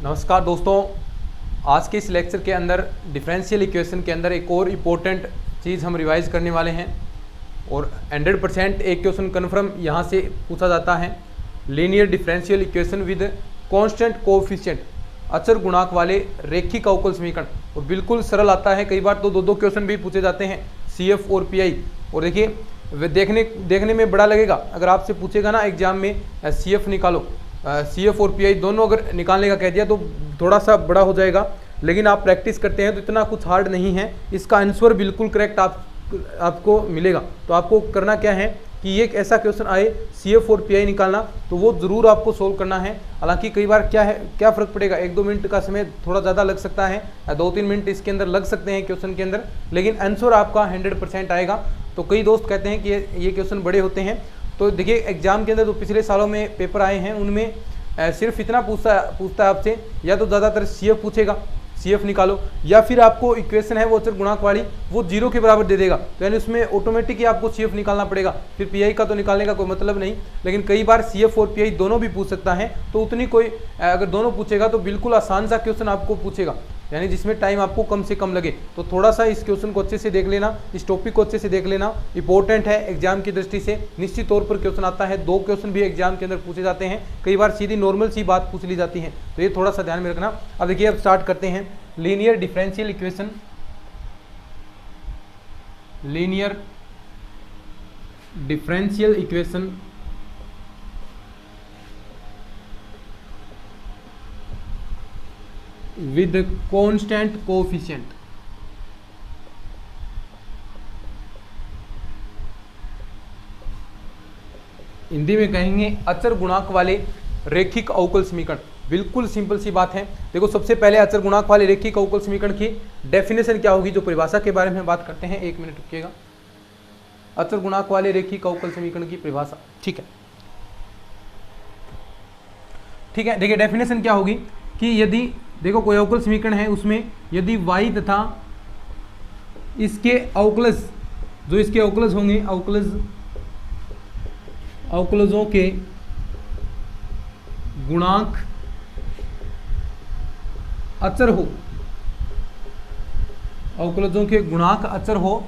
नमस्कार दोस्तों, आज के इस लेक्चर के अंदर डिफरेंशियल इक्वेशन के अंदर एक और इम्पोर्टेंट चीज़ हम रिवाइज करने वाले हैं और 100% एक क्वेश्चन कन्फर्म यहाँ से पूछा जाता है। Linear differential equation with constant coefficient, अचर गुणांक वाले रैखिक अवकल समीकरण, और बिल्कुल सरल आता है। कई बार तो दो क्वेश्चन भी पूछे जाते हैं, CF और PI। और देखिए देखने में बड़ा लगेगा, अगर आपसे पूछेगा ना एग्जाम में CF निकालो, CF और PI दोनों अगर निकालने का कह दिया तो थोड़ा सा बड़ा हो जाएगा, लेकिन आप प्रैक्टिस करते हैं तो इतना कुछ हार्ड नहीं है। इसका आंसर बिल्कुल करेक्ट आपको मिलेगा। तो आपको करना क्या है कि ये एक ऐसा क्वेश्चन आए CF और PI निकालना, तो वो ज़रूर आपको सोल्व करना है। हालांकि कई बार क्या फ़र्क पड़ेगा, 1-2 मिनट का समय थोड़ा ज़्यादा लग सकता है, 2-3 मिनट इसके अंदर लग सकते हैं क्वेश्चन के अंदर, लेकिन आंसर आपका 100% आएगा। तो कई दोस्त कहते हैं कि ये क्वेश्चन बड़े होते हैं। तो देखिए एग्जाम के अंदर जो पिछले सालों में पेपर आए हैं उनमें सिर्फ इतना पूछता है आपसे, या तो ज़्यादातर CF पूछेगा, CF निकालो, या फिर आपको इक्वेशन है वो अचर गुणांक वाली वो 0 के बराबर दे देगा, तो यानी उसमें ऑटोमेटिक ही आपको CF निकालना पड़ेगा। फिर PI का तो निकालने का कोई मतलब नहीं, लेकिन कई बार CF और PI दोनों भी पूछ सकता है। तो उतनी कोई अगर दोनों पूछेगा तो बिल्कुल आसान सा क्वेश्चन आपको पूछेगा, यानी जिसमें टाइम आपको कम से कम लगे। तो थोड़ा सा इस क्वेश्चन को अच्छे से देख लेना, इस टॉपिक को अच्छे से देख लेना, इंपॉर्टेंट है एग्जाम की दृष्टि से। निश्चित तौर पर क्वेश्चन आता है, 2 क्वेश्चन भी एग्जाम के अंदर पूछे जाते हैं, कई बार सीधी नॉर्मल सी बात पूछ ली जाती है, तो ये थोड़ा सा ध्यान में रखना। अब देखिए, अब स्टार्ट करते हैं। Linear differential equation, linear differential equation with constant coefficient. Hindi में कहेंगे अचर गुणांक वाले रैखिक अवकल समीकरण। बिल्कुल सिंपल सी बात है। देखो, सबसे पहले अचर गुणांक वाले रैखिक अवकल समीकरण की डेफिनेशन क्या होगी, जो परिभाषा के बारे में बात करते हैं। 1 मिनट रुकिएगा। अचर गुणांक वाले रैखिक अवकल समीकरण की परिभाषा, ठीक है। देखिए डेफिनेशन क्या होगी कि यदि देखो कोई अवकल समीकरण है, उसमें यदि y तथा इसके अवकलज, जो इसके अवकलज होंगे, अवकलजों के गुणांक अचर हो, अवकलजों के गुणांक अचर हो,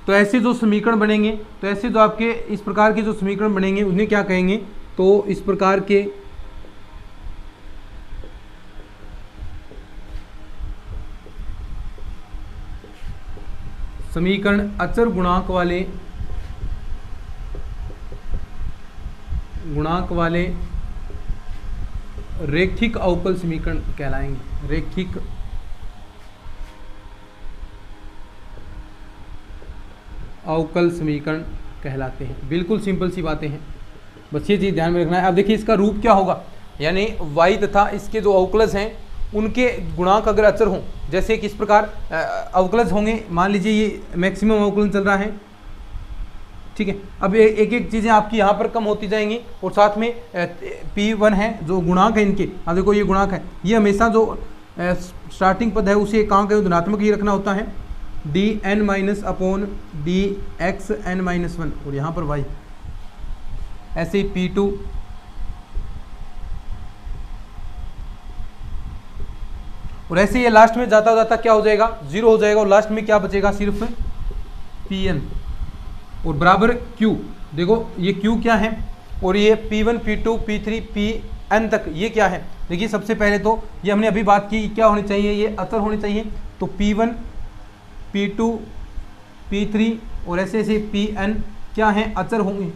तो ऐसे जो समीकरण बनेंगे, तो ऐसे जो आपके इस प्रकार के जो समीकरण बनेंगे उन्हें क्या कहेंगे, तो इस प्रकार के समीकरण अचर गुणांक वाले रैखिक अवकल समीकरण कहलाएंगे। रैखिक अवकल समीकरण कहलाते हैं। बिल्कुल सिंपल सी बातें हैं, बस ये चीज ध्यान में रखना है। अब देखिए इसका रूप क्या होगा, यानी y तथा इसके जो अवकलज हैं उनके गुणांक अगर अचर हों, जैसे किस प्रकार अवकलज होंगे, मान लीजिए ये मैक्सिमम अवकलन चल रहा है, ठीक है। अब एक एक चीज़ें आपकी यहाँ पर कम होती जाएंगी, और साथ में P1 है जो गुणांक है इनके। अब देखो ये गुणांक है, ये हमेशा जो स्टार्टिंग पद है उसे कहाँ का धनात्मक ही रखना होता है, dn-dxn-1, और यहाँ पर y, ऐसे ही P2, और ऐसे ये लास्ट में जाता जाता क्या हो जाएगा, 0 हो जाएगा, और लास्ट में क्या बचेगा, सिर्फ Pn, और बराबर Q। देखो ये Q क्या है, और ये P1 P2 P3 Pn तक ये क्या है। देखिए सबसे पहले तो ये हमने अभी बात की, क्या होनी चाहिए, ये अचर होनी चाहिए। तो P1 P2 P3 और ऐसे ऐसे Pn क्या है, अचर होंगे,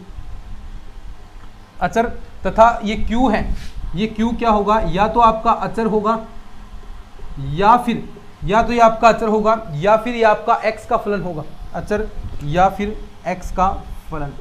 अचर। तथा ये Q है, ये Q क्या होगा, या तो आपका अचर होगा, या तो ये आपका अचर होगा, या फिर ये आपका x का फलन होगा, अचर या फिर x का फलन।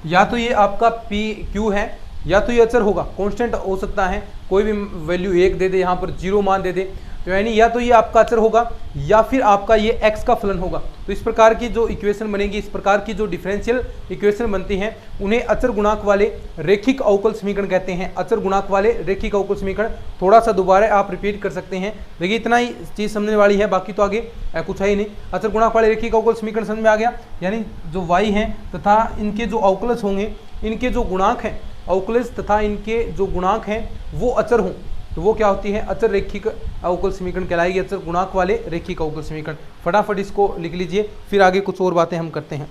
या तो ये आपका Q है, या तो ये अचर होगा, कांस्टेंट हो सकता है, कोई भी वैल्यू 1 दे दे, यहाँ पर 0 मान दे दे, तो यानी या तो ये आपका अचर होगा या फिर आपका ये x का फलन होगा। तो इस प्रकार की जो इक्वेशन बनेगी, इस प्रकार की जो डिफरेंशियल इक्वेशन बनती हैं, उन्हें अचर गुणांक वाले रैखिक अवकल समीकरण कहते हैं। अचर गुणांक वाले रैखिक अवकल समीकरण, थोड़ा सा दोबारा आप रिपीट कर सकते हैं। देखिए इतना ही चीज़ समझने वाली है, बाकी तो आगे कुछ है ही नहीं। अचर गुणांक वाले रैखिक अवकल समीकरण समझ में आ गया, यानी जो y हैं तथा इनके जो अवकलज होंगे, इनके जो गुणांक हैं, अवकलज तथा इनके जो गुणांक हैं वो अचर हों तो वो क्या होती है, अचर रेखिक अवकल समीकरण कहलाएगी, अचर गुणांक वाले रेखिक अवकल समीकरण। फटाफट इसको लिख लीजिए, फिर आगे कुछ और बातें हम करते हैं।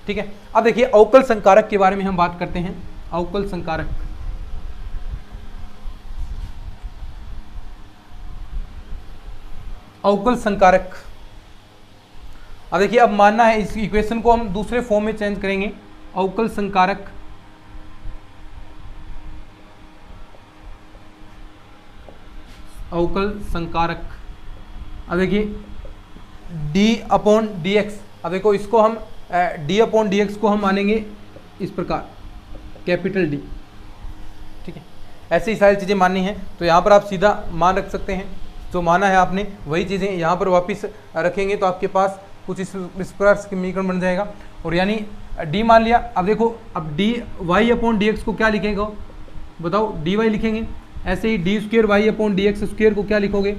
ठीक है, अब देखिए अवकल संकारक के बारे में हम बात करते हैं। अवकल संकारक, अवकल संकारक, अब देखिए अब मानना है इस इक्वेशन को हम दूसरे फॉर्म में चेंज करेंगे। अवकल संकारक, अवकल संकारक, अब देखिए d अपॉन डी एक्स, अब देखो इसको हम d अपॉन डी एक्स को हम मानेंगे इस प्रकार कैपिटल D। ठीक है, ऐसे ही सारी चीज़ें माननी है तो यहाँ पर आप सीधा मान रख सकते हैं, जो माना है आपने वही चीज़ें यहाँ पर वापस रखेंगे तो आपके पास कुछ इस प्रकार समीकरण बन जाएगा। और यानी d मान लिया, अब देखो अब dy अपॉन डी एक्स को क्या लिखेगा बताओ, dy लिखेंगे। ऐसे ही d square y upon d x square को क्या लिखोगे,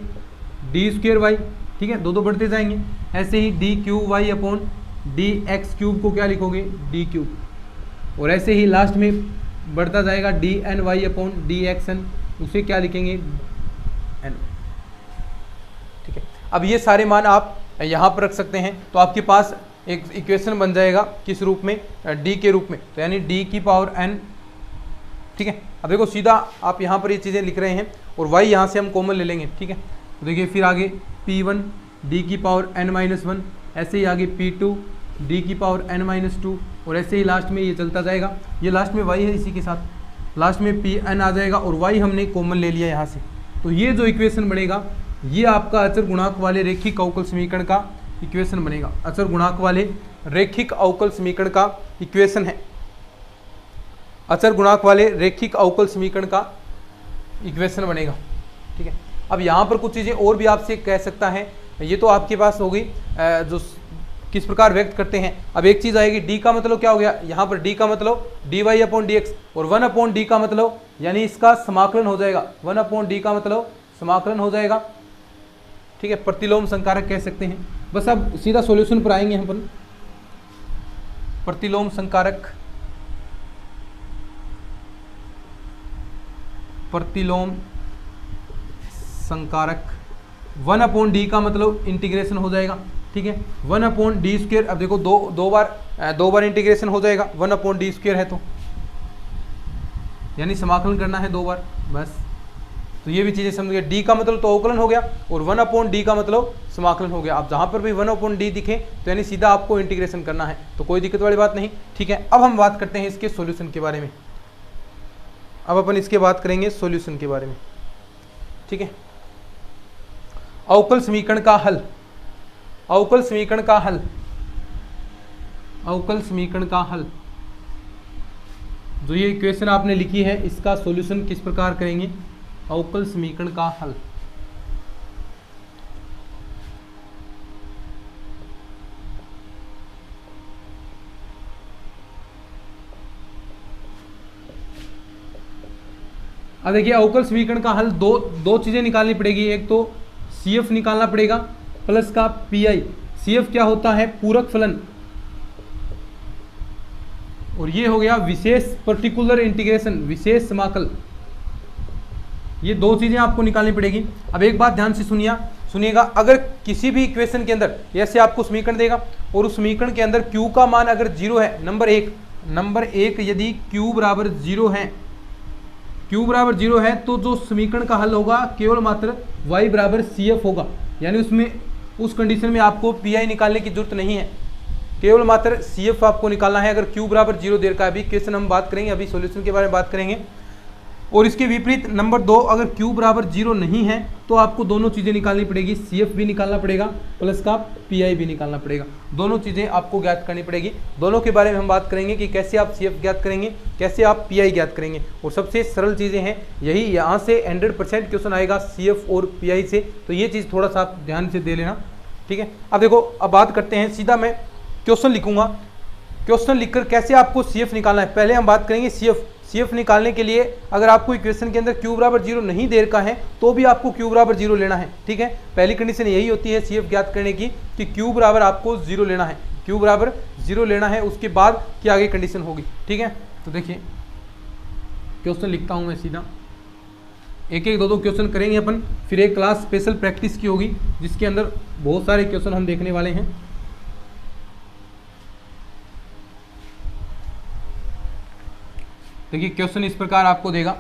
डी स्क्वेयर वाई। ठीक है, दो दो बढ़ते जाएंगे। ऐसे ही d cube y upon d x cube को क्या लिखोगे, डी क्यूब। और ऐसे ही लास्ट में बढ़ता जाएगा d n y upon d x n, उसे क्या लिखेंगे, एन। ठीक है, अब ये सारे मान आप यहाँ पर रख सकते हैं तो आपके पास एक इक्वेशन बन जाएगा किस रूप में, डी के रूप में, तो यानी डी की पावर एन। ठीक है, अब देखो सीधा आप यहाँ पर ये चीज़ें लिख रहे हैं और y यहाँ से हम कॉमन ले लेंगे। ठीक है, तो देखिए फिर आगे P1 d की पावर n-1, ऐसे ही आगे P2 d की पावर n-2, और ऐसे ही लास्ट में ये चलता जाएगा। ये लास्ट में y है, इसी के साथ लास्ट में Pn आ जाएगा और y हमने कॉमन ले लिया यहाँ से। तो ये जो इक्वेशन बनेगा ये आपका अचर गुणांक वाले रेखिक अवकल समीकरण का इक्वेशन बनेगा। अचर गुणांक वाले रेखिक अवकल समीकरण का इक्वेशन है, अचर गुणांक वाले रेखिक अवकल समीकरण का इक्वेशन बनेगा। ठीक है, अब यहाँ पर कुछ चीज़ें और भी आपसे कह सकता है, ये तो आपके पास होगी जो किस प्रकार व्यक्त करते हैं। अब एक चीज़ आएगी, d का मतलब क्या हो गया, यहाँ पर d का मतलब dy अपॉन डी एक्स, और 1 अपॉन डी का मतलब यानी इसका समाकलन हो जाएगा, 1 अपॉन डी का मतलब समाकलन हो जाएगा। ठीक है, प्रतिलोम संकारक कह सकते हैं। बस अब सीधा सॉल्यूशन पर आएंगे हम अपन। प्रतिलोम संकारक, प्रतिलोम संकारक 1 अपॉन डी का मतलब इंटीग्रेशन हो जाएगा। ठीक है, 1 अपॉन डी स्क्वेयर, अब देखो दो बार इंटीग्रेशन हो जाएगा, 1 अपॉन डी स्क्वेयर है तो यानी समाकलन करना है 2 बार बस। तो ये भी चीज़ें समझ गए, डी का मतलब तो अवकलन हो गया और 1 अपॉन डी का मतलब समाकलन हो गया। अब जहाँ पर भी 1 अपॉन डी दिखे तो यानी सीधा आपको इंटीग्रेशन करना है, तो कोई दिक्कत वाली बात नहीं। ठीक है, अब हम बात करते हैं इसके सॉल्यूशन के बारे में। अब अपन इसके बात करेंगे सॉल्यूशन के बारे में। ठीक है, अवकल समीकरण का हल, अवकल समीकरण का हल, अवकल समीकरण का हल, जो ये इक्वेशन आपने लिखी है इसका सॉल्यूशन किस प्रकार करेंगे, अवकल समीकरण का हल। अब देखिए अवकल समीकरण का हल दो चीजें निकालनी पड़ेगी, एक तो CF निकालना पड़ेगा प्लस का PI। CF क्या होता है, पूरक फलन, और ये हो गया विशेष पर्टिकुलर इंटीग्रेशन, विशेष समाकल। ये दो चीजें आपको निकालनी पड़ेगी। अब एक बात ध्यान से सुनिएगा, अगर किसी भी इक्वेशन के अंदर ऐसे आपको समीकरण देगा और उस समीकरण के अंदर Q का मान अगर 0 है, नंबर एक यदि Q बराबर 0 है, Q बराबर 0 है तो जो समीकरण का हल होगा केवल मात्र y बराबर CF होगा। यानी उसमें उस कंडीशन में आपको PI निकालने की जरूरत नहीं है, केवल मात्र CF आपको निकालना है अगर Q बराबर 0 देर का। अभी क्वेश्चन हम बात करेंगे, अभी सॉल्यूशन के बारे में बात करेंगे। और इसके विपरीत नंबर 2, अगर Q बराबर 0 नहीं है तो आपको दोनों चीज़ें निकालनी पड़ेगी, CF भी निकालना पड़ेगा प्लस का PI भी निकालना पड़ेगा। दोनों चीज़ें आपको ज्ञात करनी पड़ेगी। दोनों के बारे में हम बात करेंगे कि कैसे आप CF ज्ञात करेंगे, कैसे आप PI ज्ञात करेंगे। और सबसे सरल चीज़ें हैं यही, यहाँ से 100% क्वेश्चन आएगा CF और PI से, तो ये चीज़ थोड़ा सा आप ध्यान से दे लेना। ठीक है, अब देखो अब बात करते हैं, सीधा मैं क्वेश्चन लिखूंगा, क्वेश्चन लिखकर कैसे आपको CF निकालना है। पहले हम बात करेंगे CF निकालने के लिए अगर आपको इक्वेशन के अंदर Q बराबर 0 नहीं दे रखा है तो भी आपको Q बराबर 0 लेना है। ठीक है, पहली कंडीशन यही होती है CF ज्ञात करने की कि Q बराबर आपको 0 लेना है। क्यू बराबर 0 लेना है, उसके बाद की आगे कंडीशन होगी। ठीक है, तो देखिए क्वेश्चन लिखता हूँ मैं सीधा, एक एक दो दो क्वेश्चन करेंगे अपन, फिर एक क्लास स्पेशल प्रैक्टिस की होगी जिसके अंदर बहुत सारे क्वेश्चन हम देखने वाले हैं। देखिए क्वेश्चन इस प्रकार आपको देगा,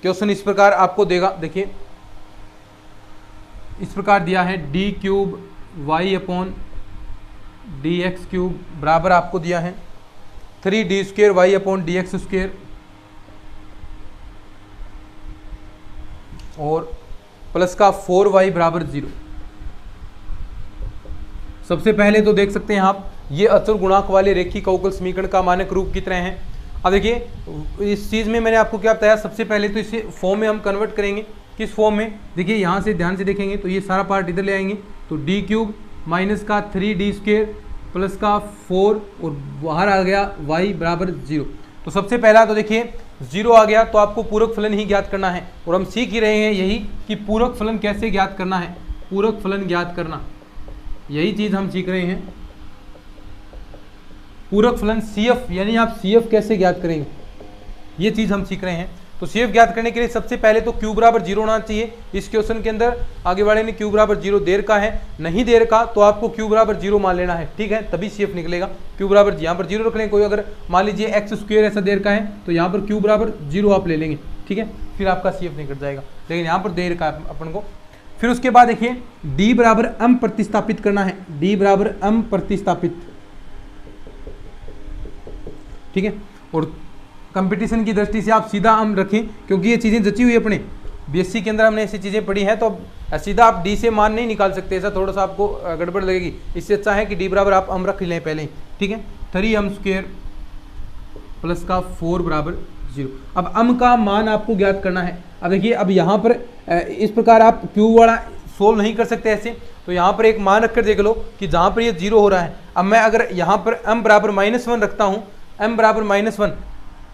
क्वेश्चन इस प्रकार आपको देगा, देखिए इस प्रकार दिया है d cube y upon d x cube बराबर आपको दिया है 3d square y upon d x square और प्लस का 4y बराबर 0। सबसे पहले तो देख सकते हैं आप, ये अचर गुणांक वाले रेखीय अवकल समीकरण का मानक रूप की तरह है। अब देखिए इस चीज़ में मैंने आपको क्या बताया, सबसे पहले तो इसे फॉर्म में हम कन्वर्ट करेंगे। किस फॉर्म में, देखिए यहाँ से ध्यान से देखेंगे तो ये सारा पार्ट इधर ले आएंगे, तो डी क्यूब माइनस का 3d स्क्वेयर प्लस का 4 और बाहर आ गया y बराबर 0। तो सबसे पहला तो देखिए 0 आ गया, तो आपको पूरक फलन ही ज्ञात करना है, और हम सीख ही रहे हैं यही कि पूरक फलन कैसे ज्ञात करना है, पूरक फलन ज्ञात करना, यही चीज़ हम सीख रहे हैं। पूरक फलन CF, यानी आप CF कैसे ज्ञात करेंगे, ये चीज़ हम सीख रहे हैं। तो CF ज्ञात करने के लिए सबसे पहले तो q बराबर 0 होना चाहिए। इस क्वेश्चन के अंदर आगे वाले ने q बराबर 0 देर का है, नहीं देर का तो आपको q बराबर 0 मान लेना है। ठीक है, तभी CF निकलेगा। q बराबर यहाँ पर 0 रख लें, कोई अगर मान लीजिए x स्क्वायर ऐसा देर का है तो यहाँ पर q बराबर 0 आप ले लेंगे। ठीक है, फिर आपका CF निकल जाएगा, लेकिन यहाँ पर देर का अपन को। फिर उसके बाद देखिए d बराबर m प्रतिस्थापित करना है, d बराबर m प्रतिस्थापित। ठीक है, और कंपटीशन की दृष्टि से आप सीधा हम रखें, क्योंकि ये चीज़ें जची हुई अपने बीएससी के अंदर हमने ऐसी चीज़ें पढ़ी हैं, तो अब सीधा आप डी से मान नहीं निकाल सकते, ऐसा थोड़ा सा आपको गड़बड़ लगेगी। इससे अच्छा है कि डी बराबर आप हम रख लें पहले ही। ठीक है, 3m स्क्वायर प्लस का 4 बराबर 0। अब m का मान आपको ज्ञात करना है। अब देखिए, अब यहाँ पर इस प्रकार आप q वाला सोल्व नहीं कर सकते ऐसे, तो यहाँ पर एक मान रखकर देख लो कि जहाँ पर ये 0 हो रहा है। अब मैं अगर यहाँ पर m बराबर -1 रखता हूँ, m बराबर -1,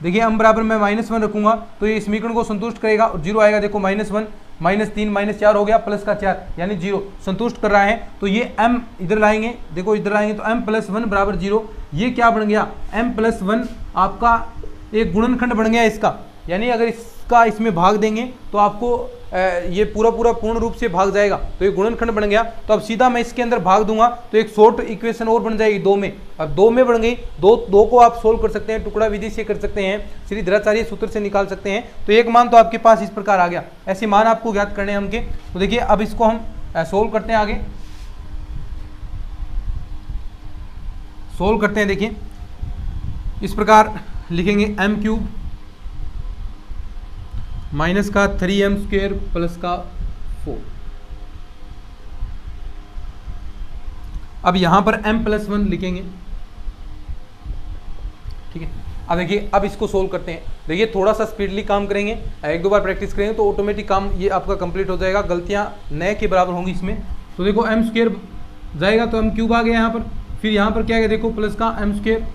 देखिए m बराबर मैं -1 रखूंगा तो ये समीकरण को संतुष्ट करेगा और 0 आएगा। देखो -1 -3 -4 हो गया, प्लस का 4 यानी 0 संतुष्ट कर रहा है। तो ये m इधर लाएंगे, देखो इधर लाएंगे तो m + 1 बराबर 0। ये क्या बन गया, m + 1 आपका एक गुणनखंड बन गया इसका, यानी अगर इसका इसमें भाग देंगे तो आपको ये पूरा पूर्ण रूप से भाग जाएगा, तो ये गुणनखंड बन गया। तो अब सीधा मैं इसके अंदर भाग दूंगा तो एक शॉर्ट इक्वेशन और बन जाएगी 2 में। अब 2 में बन गई, दो को आप सोल्व कर सकते हैं, टुकड़ा विधि से कर सकते हैं, श्री धराचार्य सूत्र से निकाल सकते हैं। तो एक मान तो आपके पास इस प्रकार आ गया। ऐसे मान आपको ज्ञात करने हैं हमके। तो देखिए अब इसको हम सोल्व करते हैं, आगे सोल्व करते हैं। देखिए इस प्रकार लिखेंगे m³ माइनस का 3m स्क्वायर प्लस का 4। अब यहां पर m + 1 लिखेंगे। ठीक है, अब देखिए अब इसको सोल्व करते हैं। देखिए थोड़ा सा स्पीडली काम करेंगे, 1-2 बार प्रैक्टिस करेंगे तो ऑटोमेटिक काम ये आपका कंप्लीट हो जाएगा, गलतियां नए के बराबर होंगी इसमें। तो देखो m स्क्वायर जाएगा तो m³ आ गया यहाँ पर, फिर यहाँ पर क्या है, देखो प्लस का m स्क्वायर,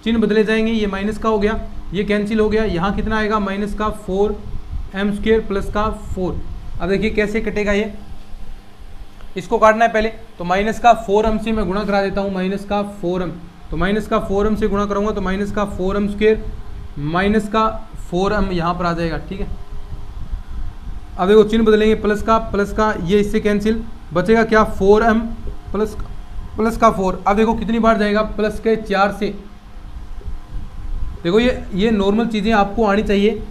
चिन्ह बदले जाएंगे, ये माइनस का हो गया, ये कैंसिल हो गया, यहाँ कितना आएगा माइनस का 4m स्क्वायर प्लस का 4। अब देखिए कैसे कटेगा ये, इसको काटना है पहले, तो माइनस का 4m से मैं गुणा करा देता हूँ, माइनस का 4m, तो माइनस का 4m से गुणा करूँगा तो माइनस का 4m स्क्वायर माइनस का 4m यहाँ पर आ जाएगा। ठीक है, अब देखो चिन्ह बदलेंगे, प्लस का ये इससे कैंसिल, बचेगा क्या 4m प्लस का 4। अब देखो कितनी बार जाएगा, प्लस के 4 से। देखो ये नॉर्मल चीज़ें आपको आनी चाहिए,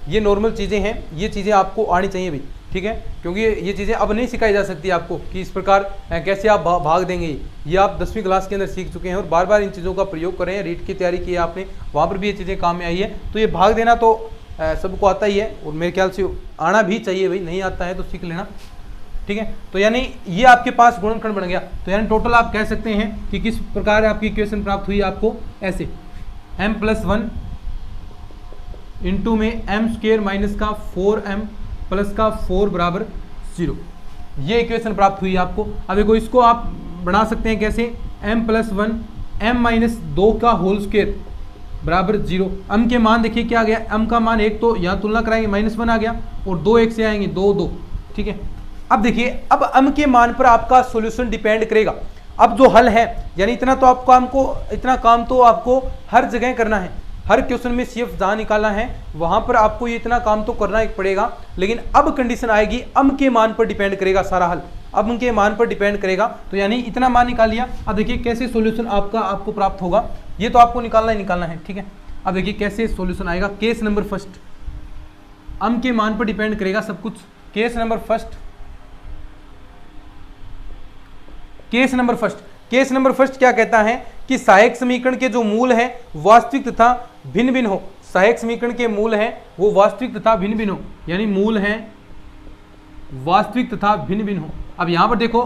ये नॉर्मल चीज़ें हैं, ये चीज़ें आपको आनी चाहिए भी। ठीक है, क्योंकि ये चीज़ें अब नहीं सिखाई जा सकती आपको कि इस प्रकार कैसे आप भाग देंगे। ये आप 10वीं क्लास के अंदर सीख चुके हैं और बार बार इन चीज़ों का प्रयोग करें। रीट की तैयारी की है आपने, वहाँ पर भी ये चीज़ें काम में आई है। तो ये भाग देना तो सबको आता ही है और मेरे ख्याल से आना भी चाहिए भाई, नहीं आता है तो सीख लेना। ठीक है, तो यानी ये आपके पास गुणनखंड बन गया। तो यानी टोटल आप कह सकते हैं कि किस प्रकार आपकी इक्वेशन प्राप्त हुई आपको, ऐसे m + 1 इंटू में m स्क्वायर माइनस का 4m प्लस का 4 बराबर 0, ये इक्वेशन प्राप्त हुई आपको। अब देखो इसको आप बना सकते हैं कैसे, m + 1 m - 2 का होल स्क्वायर बराबर 0। m के मान देखिए क्या आ गया, m का मान एक तो यहाँ तुलना कराएंगे -1 आ गया और 2 1 से आएंगे 2 2। ठीक है, अब देखिए, अब m के मान पर आपका सॉल्यूशन डिपेंड करेगा। अब जो हल है, यानी इतना काम तो आपको हर जगह करना है, हर क्वेश्चन में CF जहां निकालना है वहां पर आपको ये इतना काम तो करना ही पड़ेगा। लेकिन अब कंडीशन आएगी, m के मान पर डिपेंड करेगा सारा हल, अब उनके मान पर डिपेंड करेगा। तो यानी इतना मान निकाल लिया। अब देखिए कैसे सॉल्यूशन आपको प्राप्त होगा, ये तो आपको निकालना है, ठीक है। अब देखिए कैसे सॉल्यूशन आएगा। केस नंबर फर्स्ट, m के मान पर डिपेंड करेगा सब कुछ। केस नंबर फर्स्ट क्या कहता है कि सहायक समीकरण के जो मूल है वास्तविक तथा भिन्न भिन्न हो। सहायक समीकरण के मूल है वो वास्तविक तथा भिन्न भिन्न हो, यानी मूल है वास्तविक तथा भिन्न भिन्न हो। अब यहां पर देखो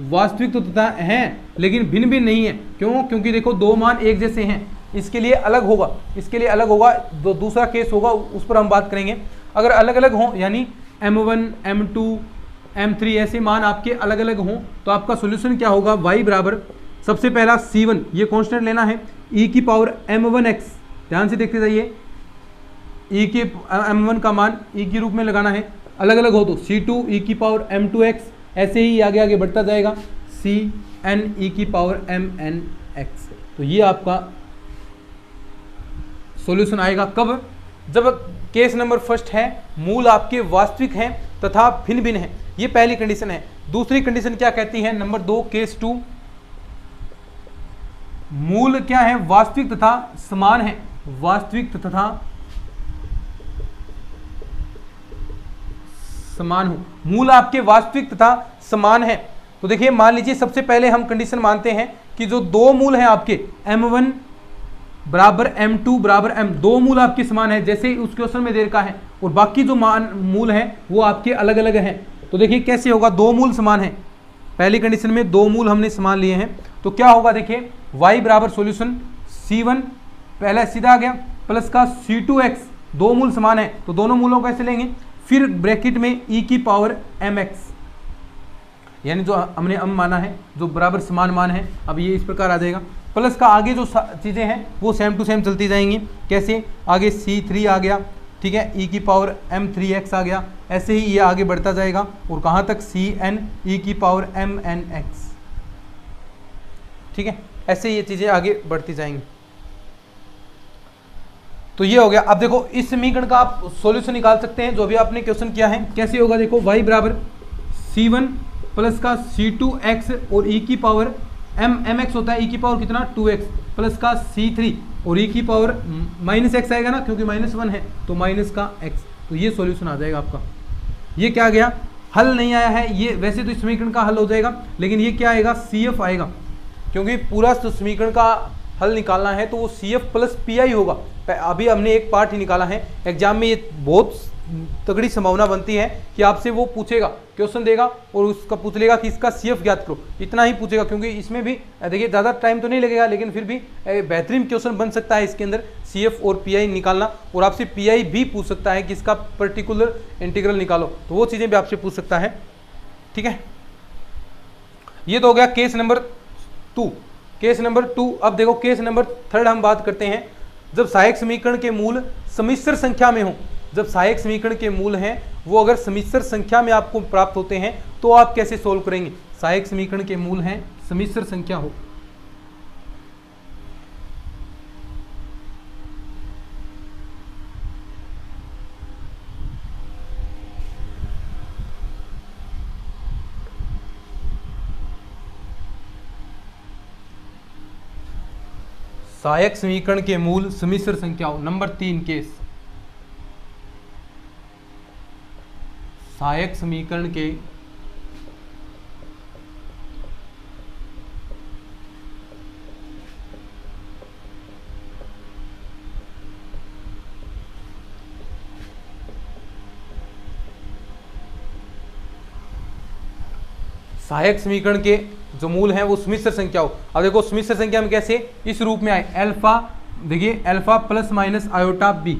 वास्तविक तो तथा है लेकिन भिन्न भिन्न नहीं है। क्यों? क्योंकि देखो दो मान एक जैसे हैं, इसके लिए अलग होगा, जो दूसरा केस होगा उस पर हम बात करेंगे। अगर अलग अलग हों, यानी m1 m2 m3 ऐसे मान आपके अलग अलग हों, तो आपका सॉल्यूशन क्या होगा, y बराबर सबसे पहला c1, ये कांस्टेंट लेना है, e की पावर m1x, ध्यान से देखते जाइए, e के m1 का मान e के रूप में लगाना है। अलग अलग हो तो c2 e की पावर m2x, ऐसे ही आगे आगे बढ़ता जाएगा cn e की पावर mnx। तो ये आपका सॉल्यूशन आएगा कब, जब केस नंबर फर्स्ट है मूल आपके वास्तविक हैं तथा भिन्न भिन्न है। ये पहली कंडीशन है। दूसरी कंडीशन क्या कहती है, नंबर 2 केस 2, मूल क्या है, वास्तविक तथा समान है, वास्तविक तथा समान हो। मूल आपके वास्तविक तथा समान है। तो देखिए मान लीजिए सबसे पहले हम कंडीशन मानते हैं कि जो दो मूल हैं आपके m1 बराबर m2 बराबर m, दो मूल आपके समान है जैसे उस क्वेश्चन में दे रखा है, और बाकी जो मूल हैं वो आपके अलग अलग हैं। तो देखिए कैसे होगा, दो मूल समान है, पहली कंडीशन में दो मूल हमने समान लिए हैं, तो क्या होगा देखिए y बराबर सॉल्यूशन c1 पहला सीधा आ गया प्लस का c2x, दो मूल समान है तो दोनों मूलों को कैसे लेंगे, फिर ब्रैकेट में e की पावर mx, यानी जो हमने माना है जो बराबर समान मान है, अब ये इस प्रकार आ जाएगा। प्लस का आगे जो चीज़ें हैं वो सेम टू सेम चलती जाएंगी। कैसे, आगे c3 आ गया, ठीक है, e की पावर m3x आ गया, ऐसे ही ये आगे बढ़ता जाएगा और कहाँ तक cn e की पावर mnx, ठीक है, ऐसे ये चीज़ें आगे बढ़ती जाएंगी। तो ये हो गया। अब देखो इस समीकरण का आप सॉल्यूशन निकाल सकते हैं जो भी आपने क्वेश्चन किया है। कैसे होगा, देखो y बराबर c1 प्लस का c2x और e की पावर mx होता है, e की पावर कितना 2x प्लस का c3 और e की पावर माइनस x आएगा ना, क्योंकि -1 है तो माइनस का x। तो ये सॉल्यूशन आ जाएगा आपका। ये क्या गया, हल नहीं आया है, ये वैसे तो इस समीकरण का हल हो जाएगा, लेकिन ये क्या आएगा, CF आएगा, क्योंकि पूरा समीकरण का हल निकालना है तो वो CF प्लस PI होगा। अभी हमने एक पार्ट ही निकाला है, एग्जाम में ये बहुत तगड़ी संभावना बनती है कि आपसे वो पूछेगा, क्वेश्चन देगा और उसका पूछ लेगा कि इसका CF ज्ञात करो, इतना ही पूछेगा, क्योंकि इसमें भी देखिए ज़्यादा टाइम तो नहीं लगेगा, लेकिन फिर भी बेहतरीन क्वेश्चन बन सकता है इसके अंदर CF और PI निकालना, और आपसे PI भी पूछ सकता है कि इसका पर्टिकुलर इंटीग्रल निकालो, तो वो चीज़ें भी आपसे पूछ सकता है, ठीक है। ये तो हो गया केस नंबर 2। केस नंबर 2, अब देखो केस नंबर 3 हम बात करते हैं, जब सहायक समीकरण के मूल सम्मिश्र संख्या में हो, जब सहायक समीकरण के मूल हैं वो अगर सम्मिश्र संख्या में आपको प्राप्त होते हैं तो आप कैसे सोल्व करेंगे। सहायक समीकरण के मूल हैं सम्मिश्र संख्या हो, सहायक समीकरण के मूल सम्मिश्र संख्या हो। नंबर 3 केस, सहायक समीकरण के सहायक समीकरण के जो मूल हैं वो सम्मिश्र संख्या हो। अब देखो सम्मिश्र संख्या में कैसे, इस रूप में आए अल्फा, देखिए alpha plus minus iota b,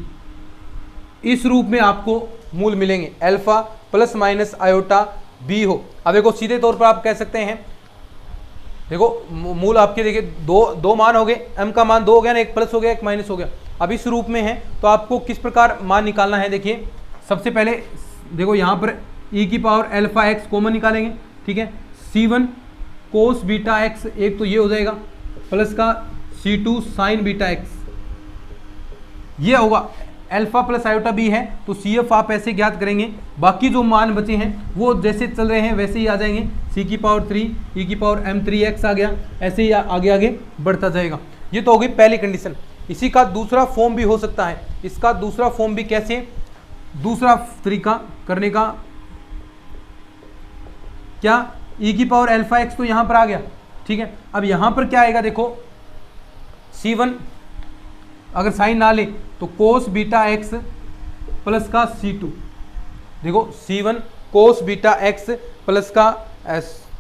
इस रूप में आपको मूल मिलेंगे, alpha plus minus iota b हो। अब देखो सीधे तौर पर आप कह सकते हैं, देखो मूल आपके देखिए दो मान हो गए, m का मान 2 हो गया ना, एक प्लस हो गया एक माइनस हो गया। अब इस रूप में है तो आपको किस प्रकार मान निकालना है, देखिए सबसे पहले देखो यहाँ पर ई की पावर अल्फा एक्स कॉमन निकालेंगे, ठीक है, C1 कोस बीटा एक्स, एक तो ये हो जाएगा, प्लस का C2 साइन बीटा एक्स, ये होगा अल्फा प्लस आयोटा बी है, तो CF आप ऐसे ज्ञात करेंगे, बाकी जो मान बचे हैं वो जैसे चल रहे हैं वैसे ही आ जाएंगे, C की पावर 3 ई की पावर M3x आ गया, ऐसे ही आगे आगे बढ़ता जाएगा। ये तो हो गई पहली कंडीशन। इसी का दूसरा फॉर्म भी हो सकता है, इसका दूसरा फॉर्म भी कैसे, दूसरा तरीका करने का क्या, ई की पावर अल्फा एक्स तो यहां पर आ गया, ठीक है, अब यहां पर क्या आएगा, देखो C1 अगर साइन ना ले तो कोस बीटा एक्स प्लस का C2, देखो C1 cos beta x plus का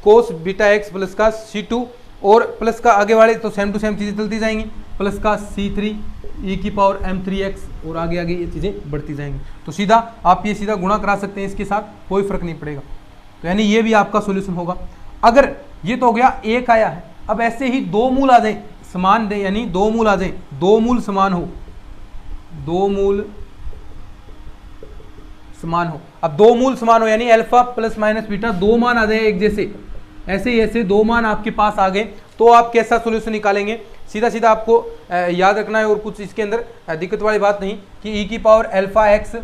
कोस बीटा एक्स प्लस का C2, और प्लस का आगे वाले तो सेम टू सेम चीज़ें चलती जाएंगी, प्लस का C3 ई की पावर M3x, और आगे आगे ये चीज़ें बढ़ती जाएंगी। तो सीधा आप ये सीधा गुणा करा सकते हैं इसके साथ, कोई फर्क नहीं पड़ेगा। तो यानी ये भी आपका सोल्यूशन होगा। अगर ये तो हो गया एक आया है, अब ऐसे ही दो मूल आ जाए समान दे, यानी दो मूल आ जाए, दो मूल समान हो, दो मूल समान हो, अब दो मूल समान हो यानी अल्फा प्लस माइनस बीटा दो मान आ जाए एक जैसे, ऐसे ही ऐसे दो मान आपके पास आ गए, तो आप कैसा सोल्यूशन निकालेंगे, सीधा सीधा आपको याद रखना है, और कुछ इसके अंदर दिक्कत वाली बात नहीं कि ई की पावर अल्फा एक्स,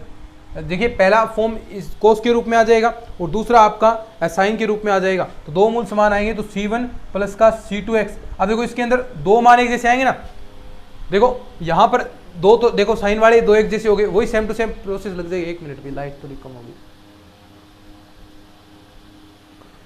देखिए पहला फॉर्म इस कोस के रूप में आ जाएगा और दूसरा आपका साइन के रूप में आ जाएगा, तो दो मूल समान आएंगे, तो C1 प्लस का C2x। अब देखो इसके अंदर दो मान एक जैसे आएंगे ना, देखो यहाँ पर दो, तो देखो साइन वाले दो एक जैसे हो गए, वही सेम टू सेम प्रोसेस लग जाएगी। एक मिनट भी, लाइट थोड़ी कम होगी,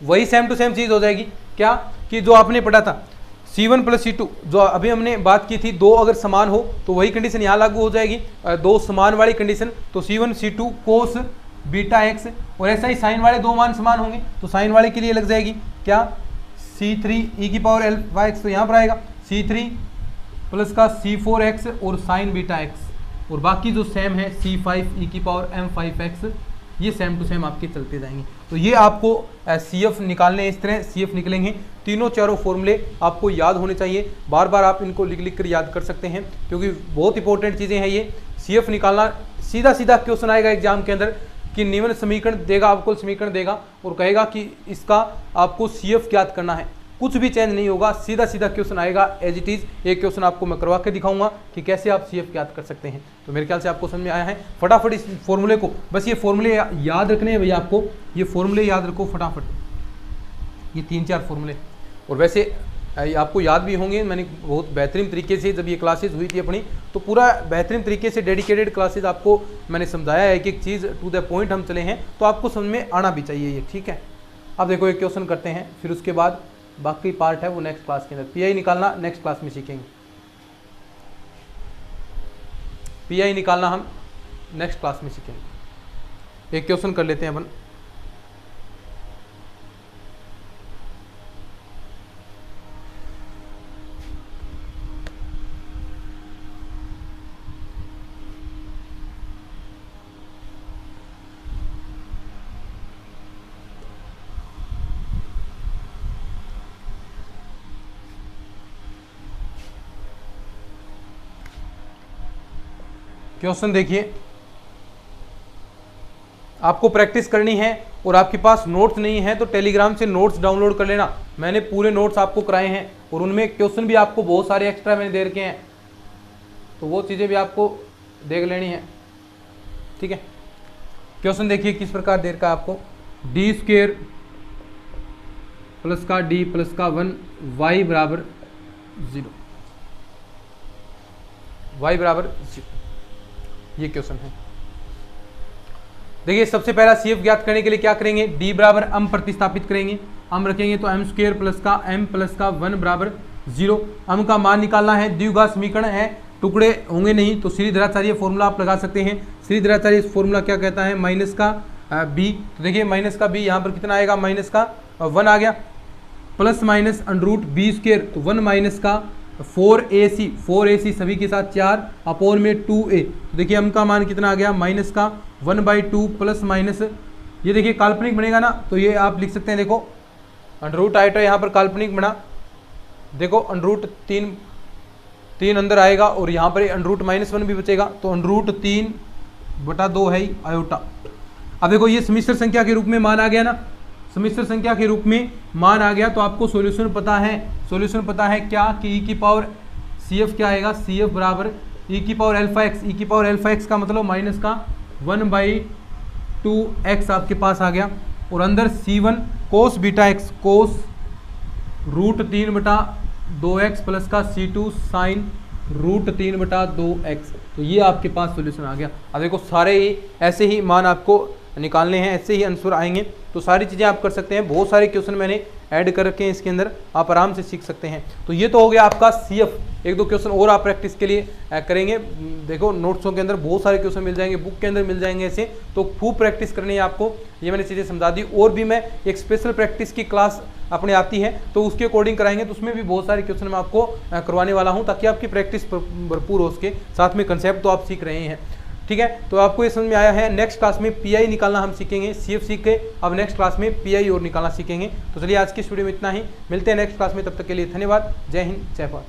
वही सेम टू सेम चीज हो जाएगी। क्या कि जो आपने पढ़ा था C1 प्लस C2, जो अभी हमने बात की थी, दो अगर समान हो तो वही कंडीशन यहाँ लागू हो जाएगी, दो समान वाली कंडीशन, तो C1 C2 cos beta x, और ऐसा ही साइन वाले दो मान समान होंगे तो साइन वाले के लिए लग जाएगी क्या, C3 ई की पावर अल्फा एक्स, तो यहाँ पर आएगा C3 प्लस का C4x और साइन बीटा एक्स, और बाकी जो सेम है C5 ई की पावर M5x, ये सेम टू सेम आपके चलते जाएंगे। तो ये आपको CF निकालने, इस तरह CF निकलेंगे। तीनों चारों फॉर्मूले आपको याद होने चाहिए, बार बार आप इनको लिख लिख कर याद कर सकते हैं, क्योंकि बहुत इंपॉर्टेंट चीज़ें हैं ये। CF निकालना, सीधा सीधा क्वेश्चन आएगा एग्जाम के अंदर कि निम्न समीकरण देगा, अवकल समीकरण देगा और कहेगा कि इसका आपको CF ज्ञात करना है, कुछ भी चेंज नहीं होगा, सीधा सीधा क्वेश्चन आएगा एज इट इज। एक क्वेश्चन आपको मैं करवा के दिखाऊंगा कि कैसे आप CF ज्ञात कर सकते हैं। तो मेरे ख्याल से आपको समझ में आया है। फटाफट इस फॉर्मूले को, बस ये फॉर्मूले याद रखने हैं भैया आपको, ये फॉर्मूले याद रखो फटाफट, ये 3-4 फॉर्मूले, और वैसे आपको याद भी होंगे। मैंने बहुत बेहतरीन तरीके से जब ये क्लासेज हुई थी अपनी, तो पूरा बेहतरीन तरीके से डेडिकेटेड क्लासेज आपको मैंने समझाया है, एक एक चीज़ टू द पॉइंट हम चले हैं, तो आपको समझ में आना भी चाहिए ये, ठीक है। अब देखो एक क्वेश्चन करते हैं, फिर उसके बाद बाकी पार्ट है वो नेक्स्ट क्लास के अंदर। PI निकालना नेक्स्ट क्लास में सीखेंगे, PI निकालना हम नेक्स्ट क्लास में सीखेंगे। एक क्वेश्चन कर लेते हैं अपन। क्वेश्चन देखिए, आपको प्रैक्टिस करनी है और आपके पास नोट्स नहीं है तो टेलीग्राम से नोट्स डाउनलोड कर लेना। मैंने पूरे नोट्स आपको कराए हैं और उनमें क्वेश्चन भी आपको बहुत सारे एक्स्ट्रा मैंने दे रखे हैं, तो वो चीज़ें भी आपको देख लेनी है, ठीक है। क्वेश्चन देखिए किस प्रकार दे रखा है आपको, d² प्लस का d प्लस का 1 y बराबर 0, y बराबर 0, ये क्वेश्चन है। देखिए सबसे पहला CF ज्ञात करने के लिए क्या करेंगे, d बराबर m प्रतिस्थापित करेंगे, m रखेंगे तो m² प्लस का m प्लस का 1 बराबर 0। m का मान निकालना है, द्विघात समीकरण है, टुकड़े होंगे नहीं, तो श्रीधराचार्य फॉर्मूला आप लगा सकते हैं। श्रीधराचार्य फॉर्मूला क्या कहता है, माइनस का b, तो देखिए माइनस का b यहाँ पर कितना आएगा, माइनस का 1 आ गया, प्लस माइनस √b², तो 1 माइनस का 4ac सभी के साथ 4 अपोन में 2a, तो देखिए m का मान कितना आ गया, माइनस का 1/2 प्लस माइनस, ये देखिए काल्पनिक बनेगा ना, तो ये आप लिख सकते हैं, देखो √ आइटा यहाँ पर काल्पनिक बना, देखो √3 अंदर आएगा और यहाँ पर √-1 भी बचेगा, तो √3/2 है आयोटा। अब देखो ये समिश्र संख्या के रूप में मान आ गया ना, समिश्र संख्या के रूप में मान आ गया, तो आपको सॉल्यूशन पता है, सॉल्यूशन पता है क्या कि e की पावर CF क्या आएगा, CF बराबर e की पावर अल्फा एक्स, e की पावर अल्फा एक्स का मतलब माइनस का 1/2x आपके पास आ गया, और अंदर C1 कोस बीटा एक्स, कोस √3/2x प्लस का C2 साइन √3/2x, तो ये आपके पास सॉल्यूशन आ गया। अब देखो सारे ही ऐसे ही मान आपको निकालने हैं, ऐसे ही आंसर आएंगे, तो सारी चीज़ें आप कर सकते हैं। बहुत सारे क्वेश्चन मैंने ऐड कर रखे हैं इसके अंदर, आप आराम से सीख सकते हैं। तो ये तो हो गया आपका CF। एक दो क्वेश्चन और आप प्रैक्टिस के लिए करेंगे, देखो नोट्सों के अंदर बहुत सारे क्वेश्चन मिल जाएंगे, बुक के अंदर मिल जाएंगे ऐसे, तो खूब प्रैक्टिस करनी है आपको। ये मैंने चीज़ें समझा दी, और भी मैं एक स्पेशल प्रैक्टिस की क्लास अपने आती है तो उसके अकॉर्डिंग कराएंगे, तो उसमें भी बहुत सारे क्वेश्चन मैं आपको करवाने वाला हूँ, ताकि आपकी प्रैक्टिस भरपूर हो, उसके साथ में कंसेप्ट तो आप सीख रहे हैं। ठीक है, तो आपको ये समझ में आया है। नेक्स्ट क्लास में PI निकालना हम सीखेंगे, CF सीख के अब नेक्स्ट क्लास में PI और निकालना सीखेंगे। तो चलिए आज की इस वीडियो में इतना ही, मिलते हैं नेक्स्ट क्लास में, तब तक के लिए धन्यवाद। जय हिंद, जय भारत।